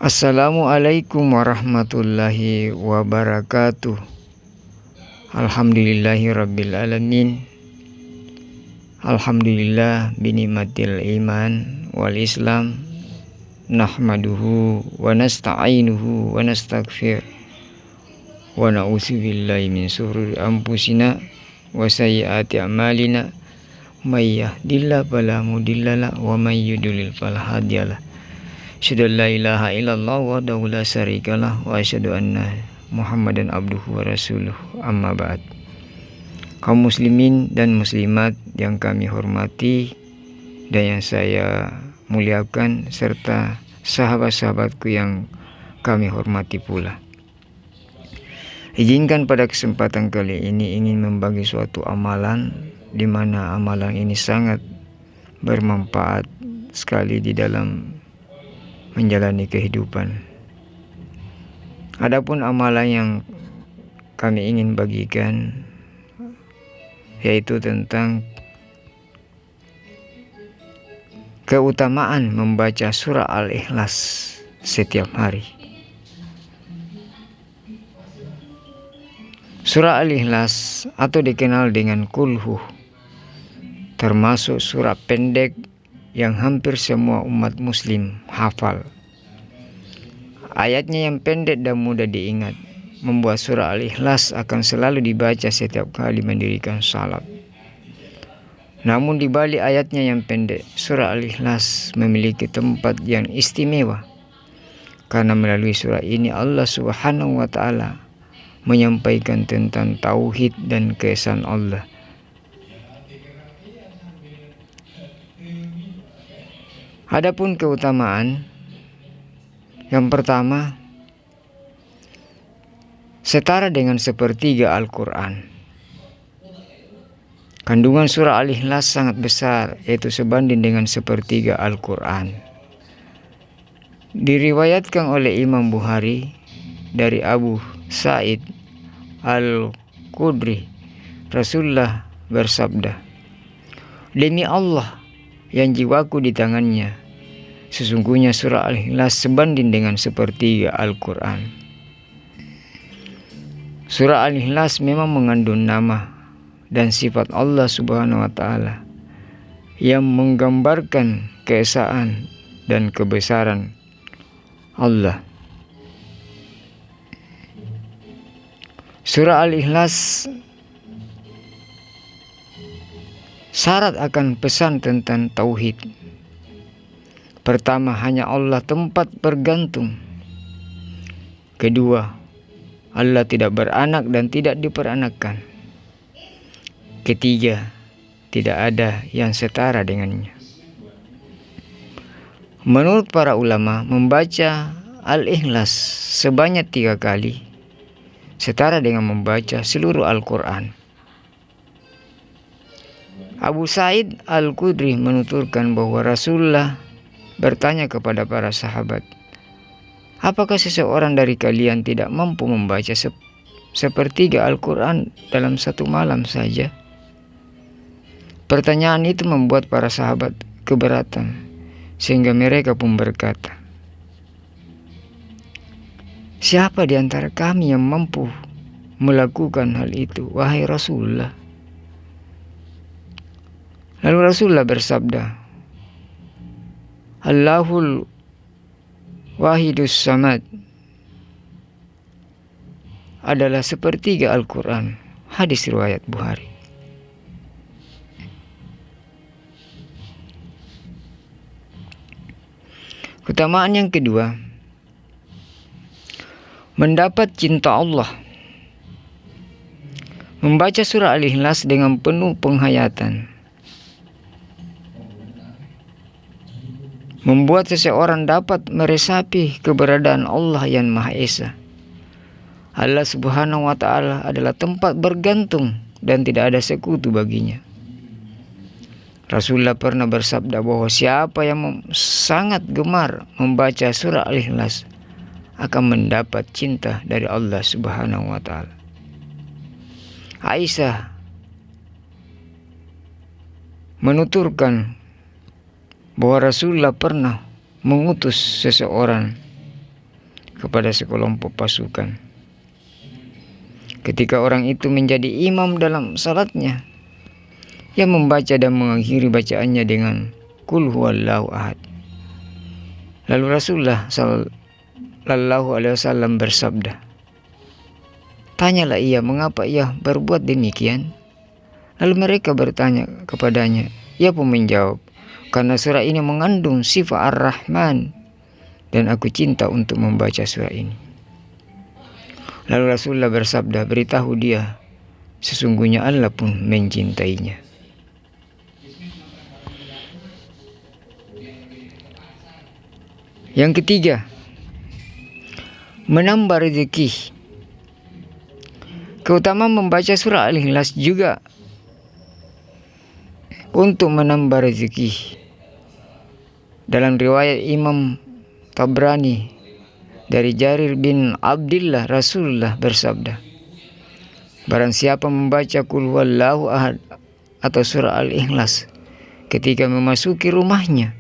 Assalamualaikum warahmatullahi wabarakatuh. Alhamdulillahirabbil alamin. Alhamdulillah binimatil iman wal islam. Nahmaduhu wa nasta'inuhu wa nastaghfir. Wa na'udzubillahi min syururi anfusina wa sayyiati a'malina. May yahdihillahu fala mudhillalah wa may yudlil fala hadiyalah. Asyhadu an la ilaha illallah wahdahu la syarikalah wa asyhadu anna Muhammadan abduhu wa rasuluh. Amma ba'd. Kaum muslimin dan muslimat yang kami hormati dan yang saya muliakan, serta sahabat-sahabatku yang kami hormati pula. Izinkan pada kesempatan kali ini ingin membagi suatu amalan, di mana amalan ini sangat bermanfaat sekali di dalam menjalani kehidupan. Adapun amalan yang kami ingin bagikan yaitu tentang keutamaan membaca surah Al-Ikhlas setiap hari. Surah Al-Ikhlas atau dikenal dengan Kulhu termasuk surah pendek yang hampir semua umat muslim hafal. Ayatnya yang pendek dan mudah diingat membuat surah Al-Ikhlas akan selalu dibaca setiap kali mendirikan salat. Namun di balik ayatnya yang pendek, surah Al-Ikhlas memiliki tempat yang istimewa, karena melalui surah ini Allah Subhanahu wa Ta'ala menyampaikan tentang tauhid dan keesaan Allah. Adapun keutamaan, yang pertama, setara dengan sepertiga Al-Quran. Kandungan surah Al-Ikhlas sangat besar, yaitu sebanding dengan sepertiga Al-Quran. Diriwayatkan oleh Imam Bukhari dari Abu Sa'id Al-Khudri, Rasulullah bersabda, "Demi Allah yang jiwaku di tangannya, sesungguhnya surah Al-Ikhlas sebanding dengan sepertiga Al-Quran." Surah Al-Ikhlas memang mengandung nama dan sifat Allah Subhanahu wa Ta'ala yang menggambarkan keesaan dan kebesaran Allah. Surah Al-Ikhlas syarat akan pesan tentang tauhid. Pertama, hanya Allah tempat bergantung. Kedua, Allah tidak beranak dan tidak diperanakkan. Ketiga, tidak ada yang setara dengannya. Menurut para ulama, membaca Al-Ikhlas sebanyak 3 kali setara dengan membaca seluruh Al-Quran. Abu Sa'id Al-Khudri menuturkan bahwa Rasulullah bertanya kepada para sahabat, "Apakah seseorang dari kalian tidak mampu membaca sepertiga Al-Quran dalam satu malam saja?" Pertanyaan itu membuat para sahabat keberatan, sehingga mereka pun berkata, "Siapa di antara kami yang mampu melakukan hal itu, wahai Rasulullah?" Lalu Rasulullah bersabda, "Allahul Wahidus Samad adalah sepertiga Al-Quran." Hadis riwayat Bukhari. Keutamaan yang kedua, mendapat cinta Allah. Membaca surah Al-Ikhlas dengan penuh penghayatan membuat seseorang dapat meresapi keberadaan Allah yang Maha Esa. Allah Subhanahu wa Ta'ala adalah tempat bergantung dan tidak ada sekutu baginya. Rasulullah pernah bersabda bahwa siapa yang sangat gemar membaca surah Al-Ikhlas akan mendapat cinta dari Allah Subhanahu wa Ta'ala. Aisyah menuturkan bahwa Rasulullah pernah mengutus seseorang kepada sekelompok pasukan. Ketika orang itu menjadi imam dalam salatnya, ia membaca dan mengakhiri bacaannya dengan Qul huwallahu ahad. Lalu Rasulullah sallallahu alaihi wasallam bersabda, tanyalah ia mengapa ia berbuat demikian. Lalu mereka bertanya kepadanya, ia pun menjawab, karena surah ini mengandung sifat Ar-Rahman dan aku cinta untuk membaca surah ini. Lalu Rasulullah bersabda, beritahu dia, sesungguhnya Allah pun mencintainya. Yang ketiga, menambah rezeki. Keutamaan membaca surah Al-Ikhlas juga untuk menambah rezeki. Dalam riwayat Imam Tabrani dari Jarir bin Abdillah, Rasulullah bersabda, barang siapa membaca Qul huwallahu ahad atau surah Al-Ikhlas ketika memasuki rumahnya,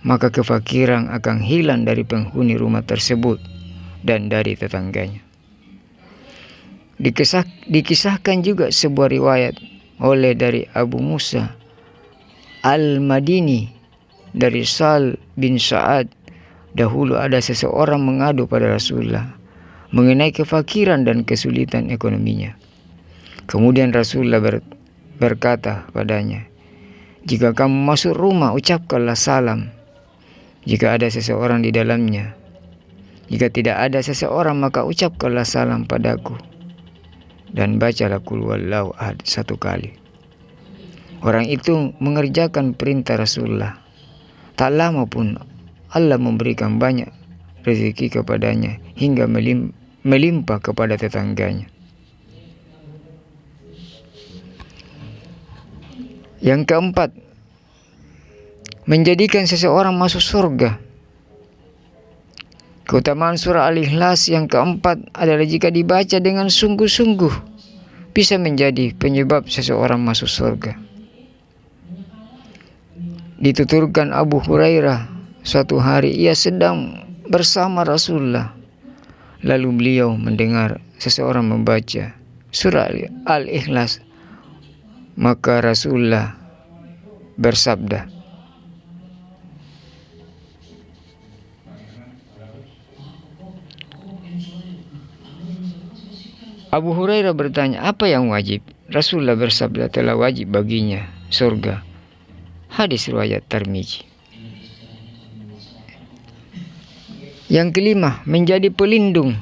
maka kefakiran akan hilang dari penghuni rumah tersebut dan dari tetangganya. Dikisahkan juga sebuah riwayat oleh dari Abu Musa Al-Madini dari Sal bin Sa'ad, dahulu ada seseorang mengadu pada Rasulullah mengenai kefakiran dan kesulitan ekonominya. Kemudian Rasulullah berkata padanya, jika kamu masuk rumah, ucapkanlah salam jika ada seseorang di dalamnya. Jika tidak ada seseorang, maka ucapkanlah salam padaku dan bacalah Qul huwallahu ahad 1 kali. Orang itu mengerjakan perintah Rasulullah. Tak lama pun Allah memberikan banyak rezeki kepadanya hingga melimpah kepada tetangganya. Yang keempat, menjadikan seseorang masuk surga. Keutamaan surah Al-Ikhlas yang keempat adalah jika dibaca dengan sungguh-sungguh bisa menjadi penyebab seseorang masuk surga. Dituturkan Abu Hurairah, suatu hari ia sedang bersama Rasulullah. Lalu beliau mendengar seseorang membaca surah Al-Ikhlas. Maka Rasulullah bersabda, Abu Hurairah bertanya, apa yang wajib? Rasulullah bersabda, telah wajib baginya surga. Hadis riwayat Tirmizi. Yang kelima, menjadi pelindung.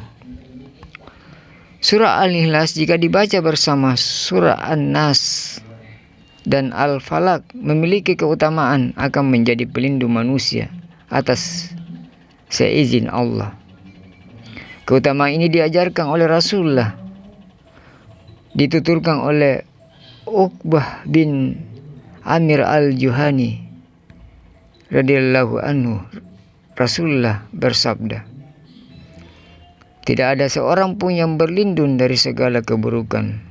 Surah Al-Ikhlas jika dibaca bersama surah An-Nas dan Al-Falaq memiliki keutamaan akan menjadi pelindung manusia atas seizin Allah. Keutamaan ini diajarkan oleh Rasulullah. Dituturkan oleh Uqbah bin Amir al-Juhani radhiyallahu anhu, Rasulullah bersabda, tidak ada seorang pun yang berlindung dari segala keburukan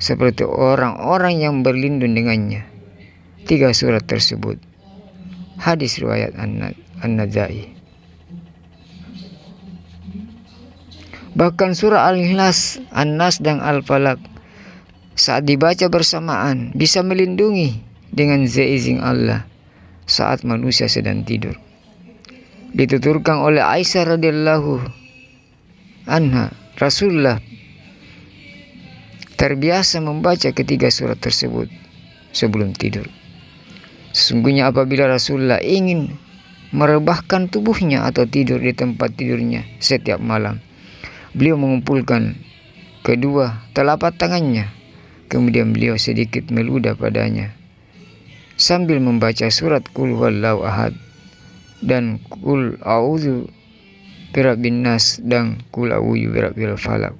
seperti orang-orang yang berlindung dengannya. 3 surat tersebut. Hadis riwayat An-Nasa'i. Bahkan surah Al-Ikhlas, An-Nas dan Al-Falaq saat dibaca bersamaan bisa melindungi dengan seizin Allah saat manusia sedang tidur. Dituturkan oleh Aisyah radhiyallahu anha, Rasulullah terbiasa membaca ketiga surat tersebut sebelum tidur. Sesungguhnya apabila Rasulullah ingin merebahkan tubuhnya atau tidur di tempat tidurnya setiap malam, beliau mengumpulkan kedua telapak tangannya, kemudian beliau sedikit meludah padanya sambil membaca surat Qul huwallahu ahad dan Qul a'udzu birabbin nas dan Qul a'udzu birabbil falaq.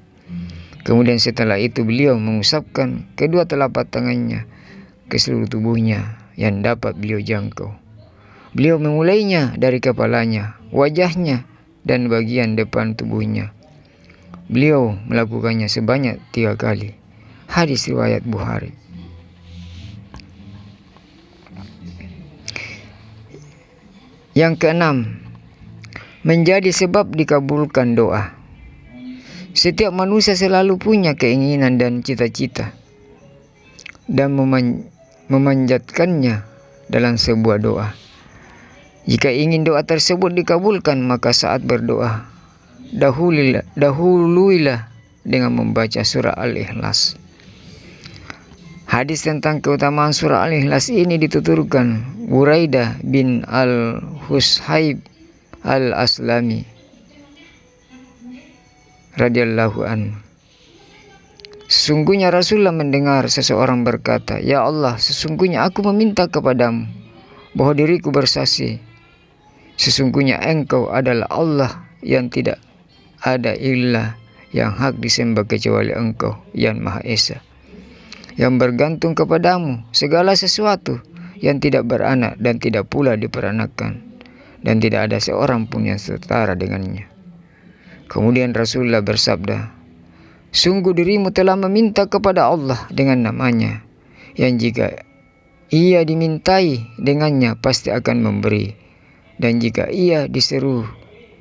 Kemudian setelah itu beliau mengusapkan kedua telapak tangannya ke seluruh tubuhnya yang dapat beliau jangkau. Beliau memulainya dari kepalanya, wajahnya, dan bagian depan tubuhnya. Beliau melakukannya sebanyak 3 kali. Hadis riwayat Bukhari. Yang keenam, menjadi sebab dikabulkan doa. Setiap manusia selalu punya keinginan dan cita-cita dan memanjatkannya dalam sebuah doa. Jika ingin doa tersebut dikabulkan, maka saat berdoa dahuluilah dengan membaca surah Al-Ikhlas. Hadis tentang keutamaan surah Al-Ikhlas ini dituturkan Buraidah bin Al-Husayb Al-Aslami radhiyallahu anhu. Sesungguhnya Rasulullah mendengar seseorang berkata, "Ya Allah, sesungguhnya aku meminta kepadamu bahwa diriku bersaksi, sesungguhnya Engkau adalah Allah yang tidak ada ilah yang hak disembah kecuali Engkau yang Maha Esa, yang bergantung kepadamu segala sesuatu yang tidak beranak dan tidak pula diperanakan, dan tidak ada seorang pun yang setara dengannya." Kemudian Rasulullah bersabda, "Sungguh dirimu telah meminta kepada Allah dengan namanya, yang jika ia dimintai dengannya pasti akan memberi, dan jika ia diseru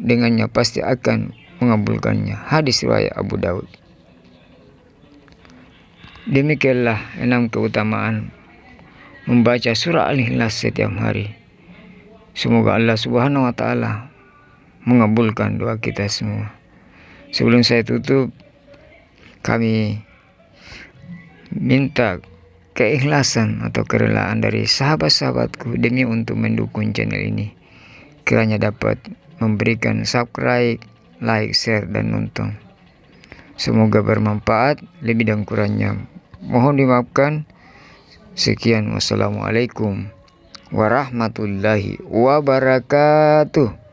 dengannya pasti akan mengabulkannya." Hadis riwayat Abu Daud. Demikianlah 6 keutamaan membaca surah Al-Ikhlas setiap hari. Semoga Allah Subhanahu wa Ta'ala mengabulkan doa kita semua. Sebelum saya tutup, kami minta keikhlasan atau kerelaan dari sahabat-sahabatku demi untuk mendukung channel ini. Kiranya dapat memberikan subscribe, like, share, dan nonton. Semoga bermanfaat. Lebih dan kurangnya mohon dimaafkan. Sekian, wassalamualaikum warahmatullahi wabarakatuh.